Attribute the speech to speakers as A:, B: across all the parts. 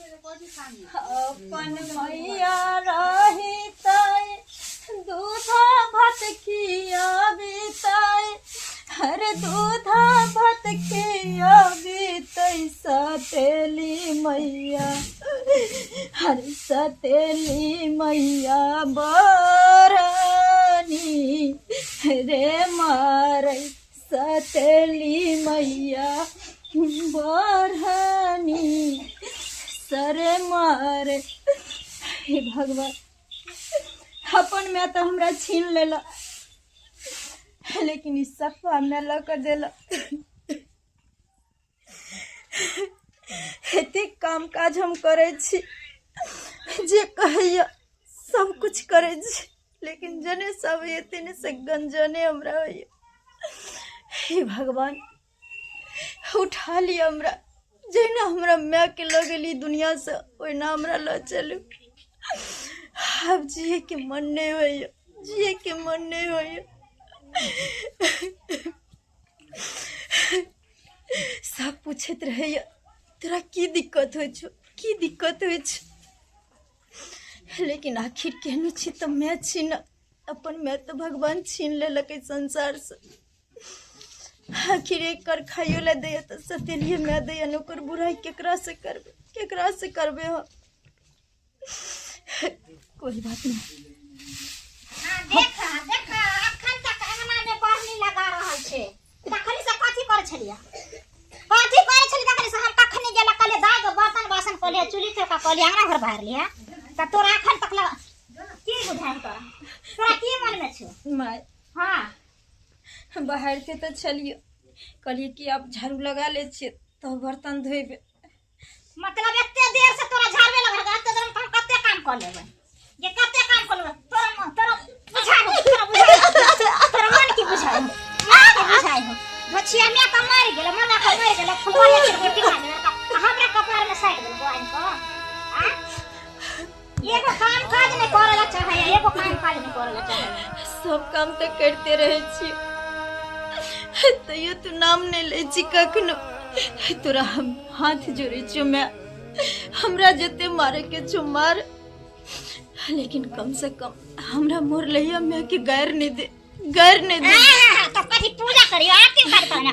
A: अपन मैया रही दूध भात खियाबीतै हर दूध भात खियाबीतै सतेली मैया हर सतेली मैया बरनी रे मारै सतेली मैया बरनी सरे मारे। हे भगवान अपन में तो हमरा छीन लेला लेकिन इस सफा में लक देला। एते काम काज हम करे छी जे कहिया सब कुछ करे छी लेकिन जने सब एते से गंजने हमरा होइए। हे भगवान उठा लिया हमरा जेना हमरा मैं के लगेली दुनिया से ओना हमरा ल चलू। अब जिए के मन नहीं होइए जिए के मन नहीं होइए। सब पूछत रहे तोरा की दिक्कत हो की दिक्कत हो लेकिन आखिर केहनु छी तो मैं छीन अपन मैं तो भगवान छीन लेलक संसार से। आखिर एक कर खाइयो ले दे तो सतेलिए मैं दे नौकर बुराई केकरा से करबे हो। कोई बात नहीं।
B: हां देखा देखा अखन तक अंगना में बहनी लगा रहल छे तखनी से कथि करे छलिया तखनी से हम कखनी गेला कले दाग बर्तन बासन कले चुली तोका कले अंगना घर बाहर लिया त तोरा अखन तक की बुझाय तोरा की मन में छ
A: माय।
B: हां
A: बाहर से तो चलिए कलिए कि आप झाड़ू लगा ले छे तो बर्तन धोइबे
B: मतलब एते देर से तोरा झाड़वे लगा त हम कते काम कर लेबे ये कते काम कर लेबे तोरा बुझाय तोरा मन की बुझाय हो भछिया में का मार गेल मना का मार गेल फुलवाले के रोटी खा ले हमरा कपार में साइड में बोआइन को हां एगो काम काज नहीं करला चाहे एगो काम काज नहीं करला चाहे
A: सब काम तो करते रहे छी तैयो तू नाम नहीं ले छी कखनो। तोरा हम हाथ जोड़े छी मैं हमरा जते मारे के छु मार लेकिन कम से कम हमरा मोर लइया मैं के गैर नहीं दे
B: तो कथि पूजा करियो आरती करता ना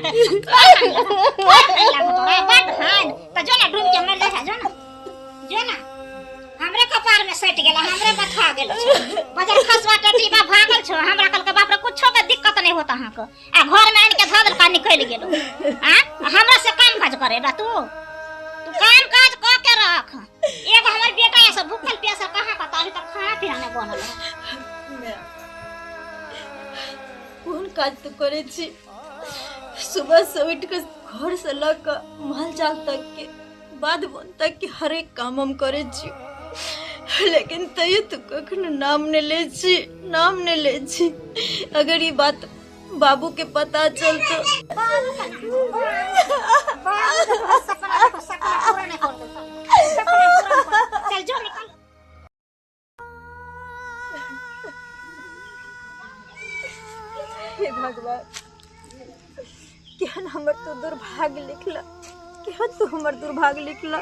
B: बट हां तो जो ना डूब के मर जा जो ना हमरे कपार में सट गेला हमरे बथा गेल छ बजर खसवा टटी बा भागल छ हमरा कल के बाप रे कुछो के दिक्कत नहीं होता हां को आ घर में आन के धदल का निकल गेलो हां हमरा से काम काज करे बा तू काम काज क के रख। एगो हमर बेटा ऐसा भूखल प्यासा कहां का ताली तक खाना पीना नहीं बनल
A: कौन काज तो करे छी सुबह से उठ के घर से लक महल जाल तक के बाद बन तक के हर एक काम हम करे छी लेकिन तैयो तो कखनो नाम ने ले छी। अगर ये बात बाबू के पता चल तो
B: चल जो निकल।
A: हे भगवान क्या हमर तो दुर्भाग्य लिखला क्या तू हमर दुर्भाग्य लिखला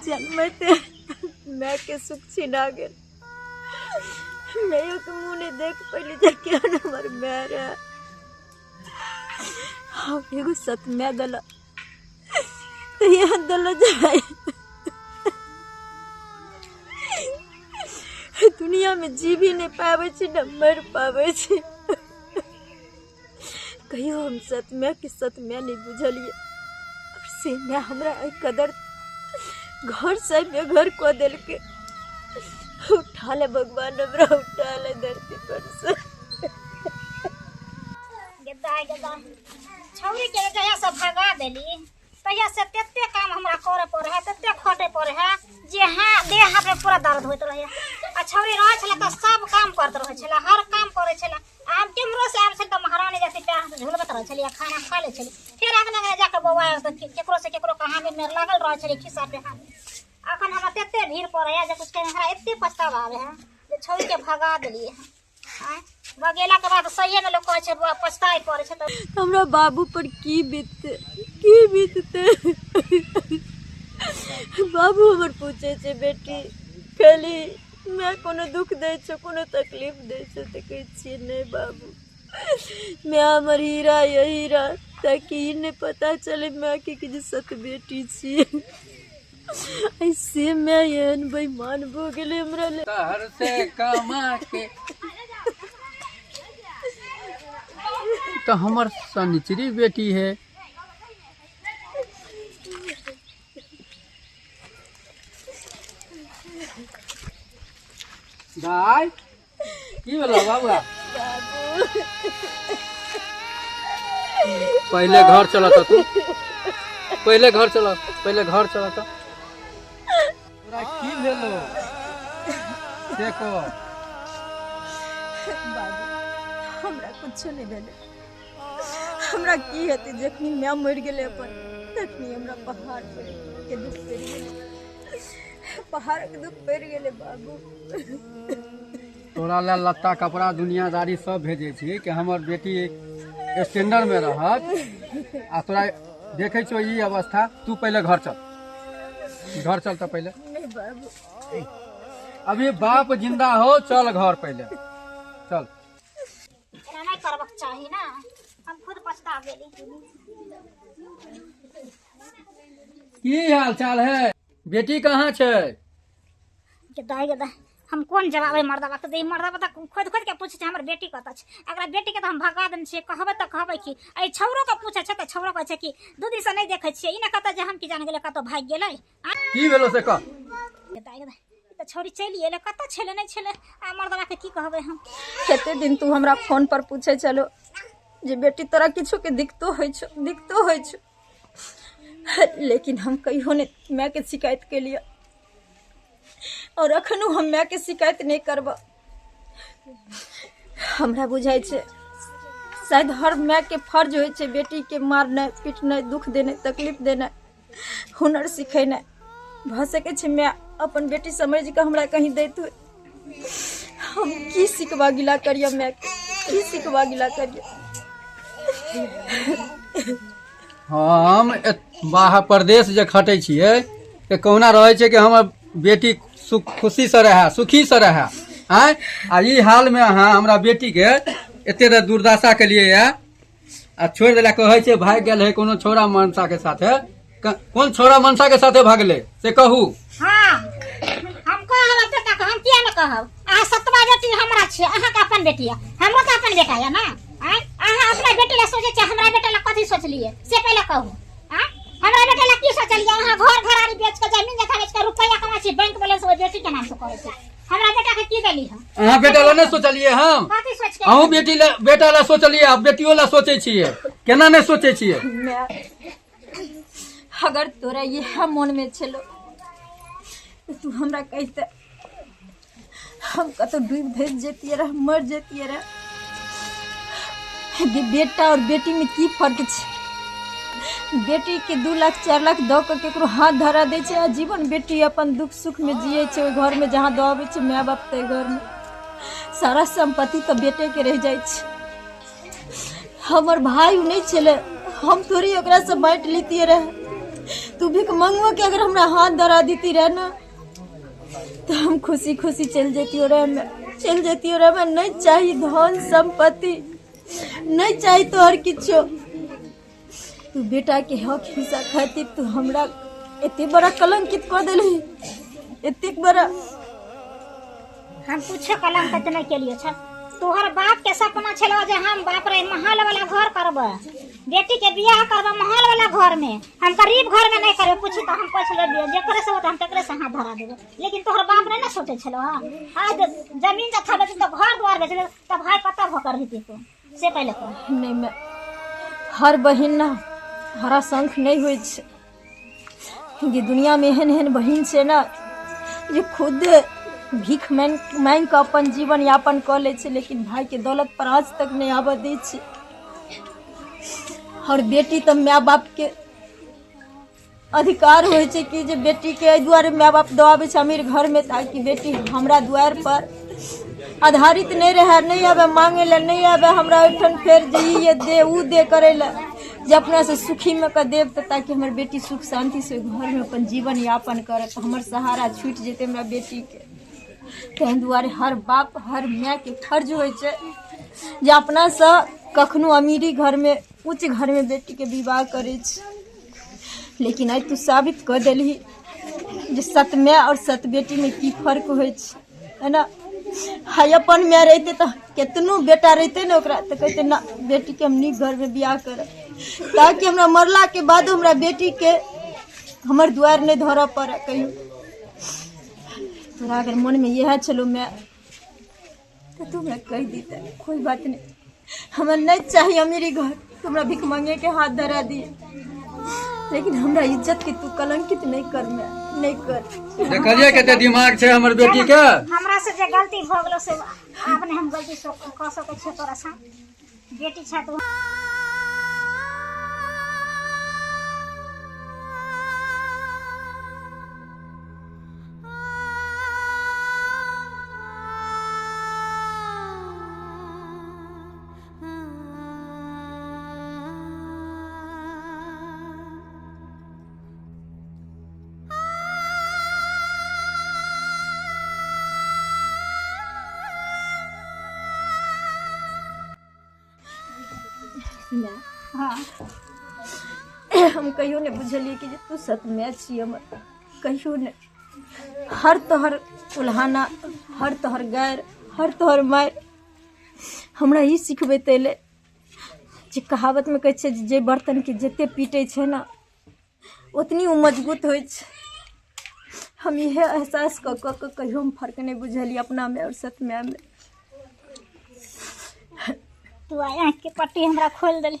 A: जन्मते मैं के सुख छिना गेल मैं के मुंह ने देख पहले जाके हमर मेरा हाँ एगो सत मैं दला तो यहाँ दला जाए दुनिया में जी भी नहीं पावे छी न मर पावे छी। कहियो हम सतम्या के सतम्या नहीं बुझलिए और से मैं हमरा कदर घर से घर को दिल के उठा ले भगवान हमरा उठा ले धरती पर से
B: गदा छौरी के जया सब भगा देली तया से तते काम हमरा करे पड़े है तते खटे पड़े है जे हां देह हाथ में पूरा दर्द होइत रहे। आ छौरी रह छले त सब काम करत रहे छले हर काम करे छले आम केमरो से आम से त महारानी जैसे पैर झुलबत रहे छले खाना खा ले छले फिर अगला जाके बौआ त केकरो से केकरो कहानी में लागल रहे छले खिस्सा पे हां अखन हमरा तते भीड़ पड़े है जे कुछ के हमरा एते पछतावा आवे है जे छौरी के भगा देलिए हां बगेला के बाद सही में लोग कहे छै पछताई पड़े छै त
A: हमरा बाबू पर की बीतते बाबू हमर पूछे छे बेटी खाली मैं कोनो दुख दे छो कोनो तकलीफ दे छो तो कहै छियै नहीं बाबू मैं हमर हीरा ये हीरा ताकि इन्हें पता चले मैं के सत बेटी छियै। ऐसे मैं एहन बेईमान हो गेले हमरा ले
C: शहर से कमा के तो हमर सनिचरी बेटी है। दाई की भेलो बाबूआ? पहले घर चला था तू, पहले घर चला, पहले घर चला था। तोरा की भेलो देखो
A: बाबू हमरा कुछ नहीं भेले। हमरा की हेतै जखनी मैं मर गेले अपन तखनी हमरा पहाड़ पर के दुख पड़ गेले, पहाड़ के दुख पड़ गेले बाबू।
C: तोरा ले लत्ता कपड़ा दुनियादारी सब भेजे छी कि हमर बेटी स्टैंडर्ड में रहत आ तोरा देखे छो ई अवस्था। तू पहले घर चल, घर चल तो पहले।
A: नहीं बाबू
C: अभी बाप जिंदा हो, चल घर पहले चल।
B: एना नहीं करबक चाही ना, हम खुद पछता गेली।
C: की हाल चाल है? बेटी कहाँ छे?
B: गदा हम कौन जवाब मर्दबा के दे? मर्दबा त खुद खुद के पूछे छै हमर बेटी कत छै। अगर बेटी के त हम भगा देन छै कहबे त कहबे की ए छौरो के पूछे छै त छौरो कहै छै कि दू दिन से नहीं देखे छियै ई न कत जे हम की जान गेले कत भाग गेलै।
C: की भेलो से कह।
B: गदा त छोरी चली एले कत छले नहीं छले आ मर्दबा के की कहबे हम?
A: कते दिन तू हमरा फोन पर पूछे चलो जे बेटी तोरा किछो के दिक्कतो होय छ, लेकिन हम कहियो ने मैं के शिकायत के लिए और अखनो हम मैं के शिकायत नहीं करब। हमरा बुझाई छे शायद हर मैं के फर्ज होय छे बेटी के मारना पीटना दुख देना तकलीफ देना हुनर सिखेना। भ सके छे मैं अपन बेटी समझ के हमरा कहीं दैत हो। हम की सिखवा गिला करिए, मैं की सिखवा गिला करिए।
C: हम बाहर प्रदेश जे खटे छियै तऽ कहुना रहे छै कि हमर बेटी खुशी से रहे, सुखी से रहे। आय आ ई हाल में अहाँ हमरा बेटी के एते दुर्दशा के लिए आ छोड़ देला कहै छै भाग गेल है कोनो छोरा मनसा के साथे। कौन छोरा मनसा के साथे भागले से कहू।
B: हां हम कहब बेटा के हम किया न कहब? अहाँ सतवा बेटी हमरा छै, अहाँ के अपन बेटी है, हमरो त अपन बेटा है ना। अहाँ अपना बेटी ला सोचे छै, हमरा बेटा ला कथी सोचलिए से पहले कहू। हमरा बेटा ला की सोचलिए? अहाँ घर घरारी बेच के जमीन जगह बेच के रुपया कमाई छी, बैंक बैलेंस ओ बेटी के नाम से करे छै। हमरा बेटा के की देली हम?
C: अहाँ बेटा ला नहीं सोचलिए? हम
B: कथी सोच के
C: अहूँ बेटी ला बेटा ला सोचलिए, अब बेटियों ला सोचे छिए, केना नहीं सोचे छिए?
A: मैं अगर तोरा यह मन में छलो तो तू हमरा कहते हम कतो डूब धस जेतिए रह, मर जेतिए रह। बेटा और बेटी में की फर्क छे? बेटी के 2 लाख 4 लाख दो के केकरो हाथ धरा दे छे आजीवन। बेटी अपन दुख सुख में जिये छे घर में जहाँ दबावे छे माय बाप के घर में सारा संपत्ति तो बेटे के रह जाए छे। हमर भाई नहीं छले, हम थोड़ी ओकरा से बांट लेती रहे। तू भीख मंगवा के अगर हमरा हाथ धरा देती रहे ना तो हम खुशी खुशी चल जेती रहे। मैं नहीं चाहिए धन संपत्ति, नहीं चाहिए तो हर किछो। तू बेटा के हक हिस्सा खातिर तू हमरा एते बड़ा कलंकित कर देलही, एते बड़ा।
B: हम पूछे कलंकित नहीं के लिए छ। तोहर बाप के सपना छलो जे हम बाप रे महल वाला घर करबे, बेटी के बियाह करबे महल वाला घर में, हम गरीब घर में नहीं करबे। पूछी तो हम पूछ ले जे करे से होत हम तकरे से हाथ धरा देबे। लेकिन तोहर बाप ने ना सोचे छलो। आज जमीन जथा बेच तो घर द्वार बेच तो भाई कत भकर हेती तो से पहले कह।
A: नहीं मैं हर बहिन ना हरा संख नहीं होय छे। ये दुनिया में एहन बहिन छे ना जे खुद भीख मांग के अपन जीवन यापन कर ले छे, लेकिन भाई के दौलत पर आज तक नहीं आबे दै छे। और बेटी तो माँ बाप के अधिकार होय छे कि जे बेटी के द्वारे माँ बाप दबावे छे अमीर घर में, ताकि बेटी हमरा द्वार पर आधारित नहीं रहे, नहीं आवे मांगे ला, नहीं आवे हमरा ओठन फेर जे ये दे ऊ दे करे ला। जे अपना से सुखी में कर देव तो ताकि हमर बेटी सुख शांति से घर में अपन जीवन यापन करे। तो हमर सहारा छूट जेते हमरा बेटी के। तें दुआरे हर बाप हर माय के फर्ज होइ छै जे अपना से कखनो अमीरी घर में उच्च घर में बेटी के विवाह करे छै। लेकिन आई तू साबित कर देलही जे सत माय और सत बेटी में की फर्क होइ छै, है ना। हाय अपन माय रहते तो कितनो बेटा रहते ना ओकरा तो कहते ना बेटी के हम नीक घर में बियाह करब, ताकि हमरा मरला के बाद हमरा बेटी के हमर द्वार नहीं धरऽ पड़े कहियो। तोरा अगर मन में यह चलो मैं तो तू हमरा कह दीते कोई बात नहीं, हमरा नहीं चाहिए अमीरी घर, तू हमरा भिख मांगे के हाथ धरा दिए, लेकिन हमरा इज्जत के तू कलंकित नहीं कर। मैं नहीं कर।
C: देखलिए कते दिमाग छै हमर बेटी के।
B: हमरा से जे गलती भ गेलो से आपने हम गलती क सकै छै तोरा सा बेटी छ तू। हाँ
A: हम कहियो ने बुझलिए कि जे तू सत में छी हमर, कहियो ने। हर तोहर उल्हाना, हर तोहर गैर, हर तोहर मार हमरा ई सिखबैत अयलै जे कहावत में कहै छै जे बर्तन के जते पीटे छै ना उतनी वो मजबूत होइ छै। हम इहे एहसास क के कहियो हम फर्क नहीं बुझलिए अपना में और सत में।
B: तू आँख के पट्टी हमरा खोल देली।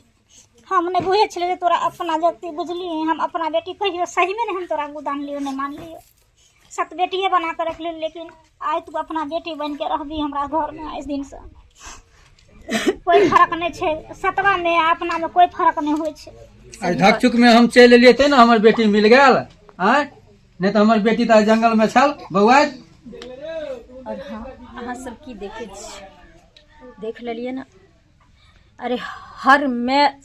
B: हम नहीं बुझे छले जे तोरा अपना जति बुझली। हम अपना बेटी कहियो सही में नहीं हम तोरा गुदान लियो नहीं मान लियो, सत बेटिए बना के रख ली। लेकिन आज तू अपना बेटी बन के रहबी हमरा घर में। इस दिन से कोई फर्क नहीं छे, सतवा में अपना में कोई फर्क नहीं होय छे।
C: आई धकचुक में हम चल एलिए ते ना हमर बेटी मिल गेल। आय नहीं तो हमर बेटी तो जंगल में छल बौआ।
A: और हाँ अहाँ सब की देखे देख लिये ना। अरे हर मैं